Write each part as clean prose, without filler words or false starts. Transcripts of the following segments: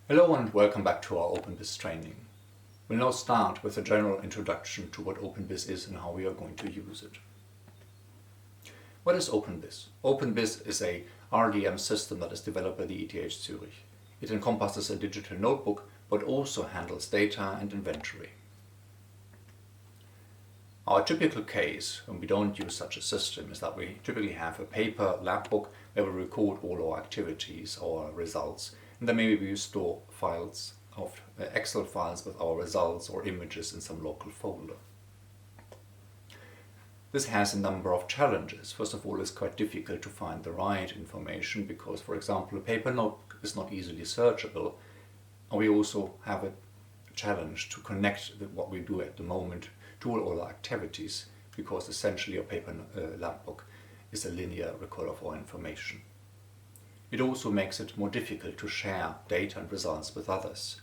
Hello and welcome back to our OpenBIS training. We'll now start with a general introduction to what OpenBIS is and how we are going to use it. What is OpenBIS? OpenBIS is a RDM system that is developed by the ETH Zurich. It encompasses a digital notebook but also handles data and inventory. Our typical case when we don't use such a system is that we typically have a paper lab book where we record all our activities or results, and then maybe we store files of Excel files with our results or images in some local folder. This has a number of challenges. First of all, it's quite difficult to find the right information because, for example, a paper notebook is not easily searchable, and we also have a challenge to connect what we do at the moment to all our activities, because essentially a paper lab book is a linear record of our information. It also makes it more difficult to share data and results with others.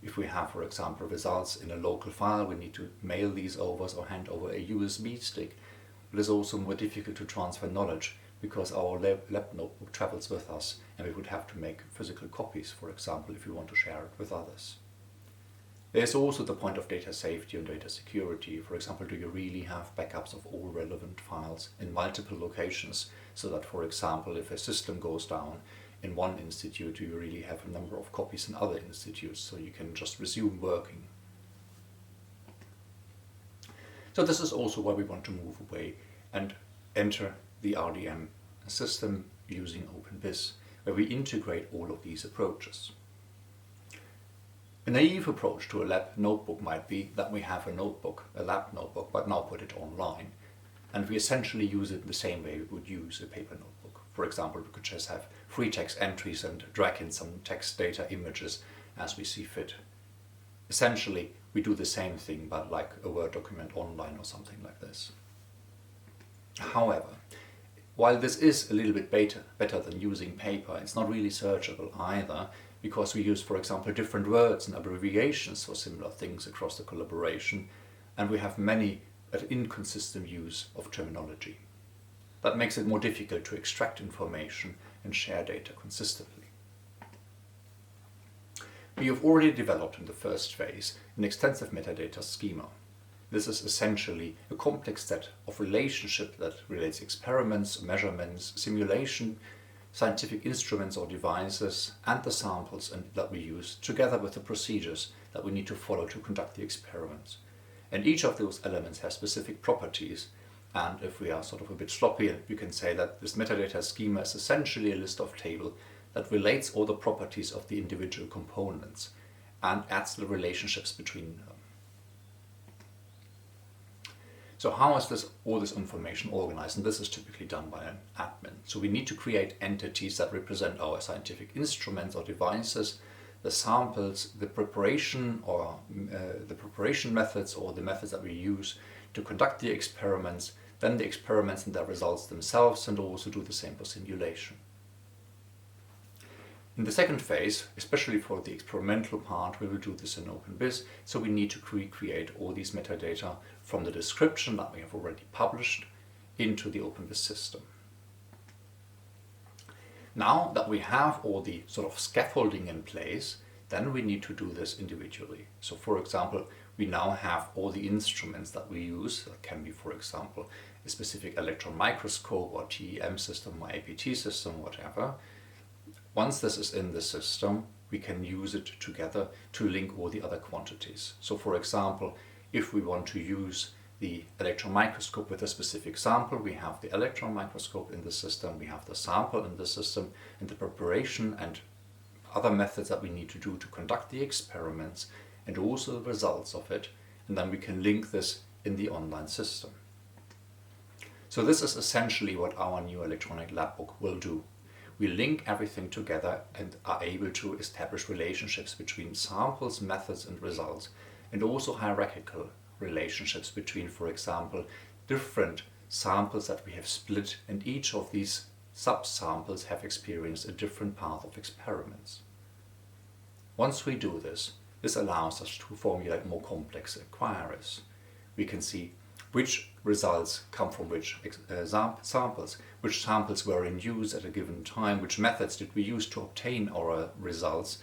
If we have, for example, results in a local file, we need to mail these over or hand over a USB stick. It is also more difficult to transfer knowledge because our lab notebook travels with us and we would have to make physical copies, for example, if we want to share it with others. There's also the point of data safety and data security. For example, do you really have backups of all relevant files in multiple locations so that, for example, if a system goes down in one institute, do you really have a number of copies in other institutes so you can just resume working? So this is also why we want to move away and enter the RDM system using OpenBIS, where we integrate all of these approaches. A naive approach to a lab notebook might be that we have a notebook, a lab notebook, but now put it online, and we essentially use it the same way we would use a paper notebook. For example, we could just have free text entries and drag in some text data images as we see fit. Essentially, we do the same thing, but like a Word document online or something like this. However, while this is a little bit better than using paper, it's not really searchable either, because we use, for example, different words and abbreviations for similar things across the collaboration, and we have many inconsistent use of terminology. That makes it more difficult to extract information and share data consistently. We have already developed in the first phase an extensive metadata schema. This is essentially a complex set of relationships that relates experiments, measurements, simulation, scientific instruments or devices, and the samples that we use, together with the procedures that we need to follow to conduct the experiments. And each of those elements has specific properties, and if we are sort of a bit sloppy, you can say that this metadata schema is essentially a list of tables that relates all the properties of the individual components and adds the relationships between them. So how is all this information organized? And this is typically done by an admin. So we need to create entities that represent our scientific instruments or devices, the samples, the preparation methods or the methods that we use to conduct the experiments, then the experiments and their results themselves, and also do the same for simulation. In the second phase, especially for the experimental part, we will do this in OpenBIS, so we need to recreate all these metadata from the description that we have already published into the OpenBIS system. Now that we have all the sort of scaffolding in place, then we need to do this individually. So for example, we now have all the instruments that we use. That can be, for example, a specific electron microscope or TEM system or APT system, whatever. Once this is in the system, we can use it together to link all the other quantities. So for example, if we want to use the electron microscope with a specific sample, we have the electron microscope in the system, we have the sample in the system, and the preparation and other methods that we need to do to conduct the experiments, and also the results of it, and then we can link this in the online system. So this is essentially what our new electronic lab book will do. We link everything together and are able to establish relationships between samples, methods, and results, and also hierarchical relationships between, for example, different samples that we have split, and each of these subsamples have experienced a different path of experiments. Once we do this, this allows us to formulate more complex inquiries. We can see which results come from which samples, which samples were in use at a given time, which methods did we use to obtain our results,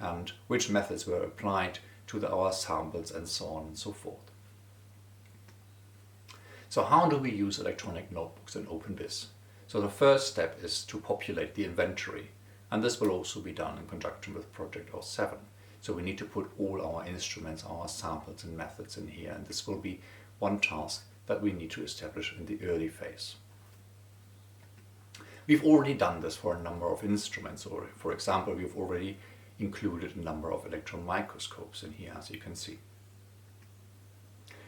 and which methods were applied to our samples and so on and so forth. So how do we use electronic notebooks in OpenBIS? So the first step is to populate the inventory, and this will also be done in conjunction with Project 07. So we need to put all our instruments, our samples and methods in here, and this will be one task that we need to establish in the early phase. We've already done this for a number of instruments, or for example, we've already included a number of electron microscopes in here, as you can see.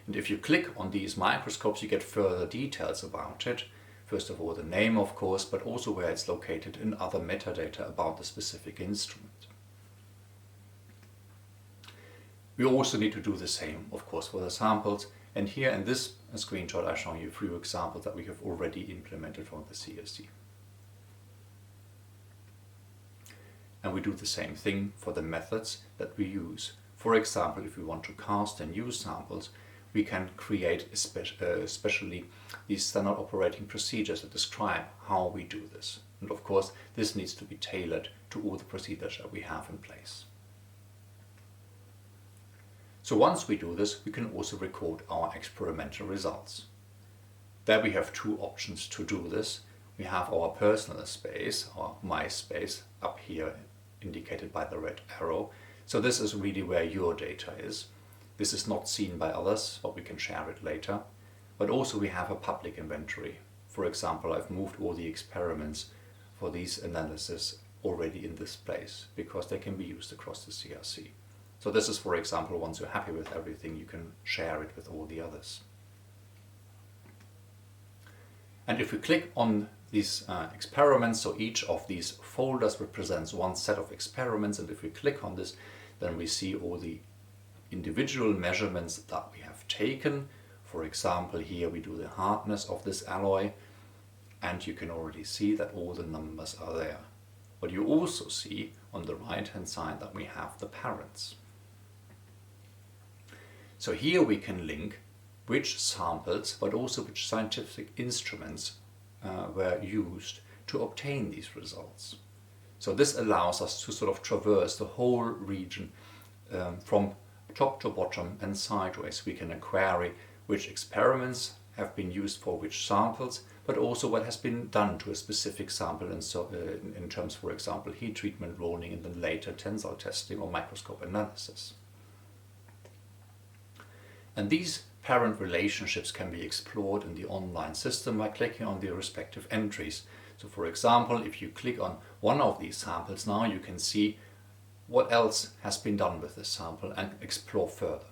And if you click on these microscopes, you get further details about it. First of all, the name, of course, but also where it's located and other metadata about the specific instrument. We also need to do the same, of course, for the samples. And here in this screenshot, I show you a few examples that we have already implemented from the CSD. And we do the same thing for the methods that we use. For example, if we want to cast and use samples, we can create especially these standard operating procedures that describe how we do this. And of course, this needs to be tailored to all the procedures that we have in place. So once we do this, we can also record our experimental results. There we have two options to do this. We have our personal space, or my space, up here indicated by the red arrow. So this is really where your data is. This is not seen by others, but we can share it later. But also we have a public inventory. For example, I've moved all the experiments for these analysis already in this place because they can be used across the CRC. So this is, for example, once you're happy with everything, you can share it with all the others. And if we click on these experiments, so each of these folders represents one set of experiments, and if we click on this, then we see all the individual measurements that we have taken. For example, here we do the hardness of this alloy, and you can already see that all the numbers are there. But you also see on the right hand side that we have the parents. So here we can link which samples, but also which scientific instruments were used to obtain these results. So this allows us to sort of traverse the whole region from top to bottom and sideways. We can query which experiments have been used for which samples, but also what has been done to a specific sample in terms, for example, heat treatment, rolling, and then later tensile testing or microscope analysis. And these parent relationships can be explored in the online system by clicking on the respective entries. So for example, if you click on one of these samples now, you can see what else has been done with this sample and explore further.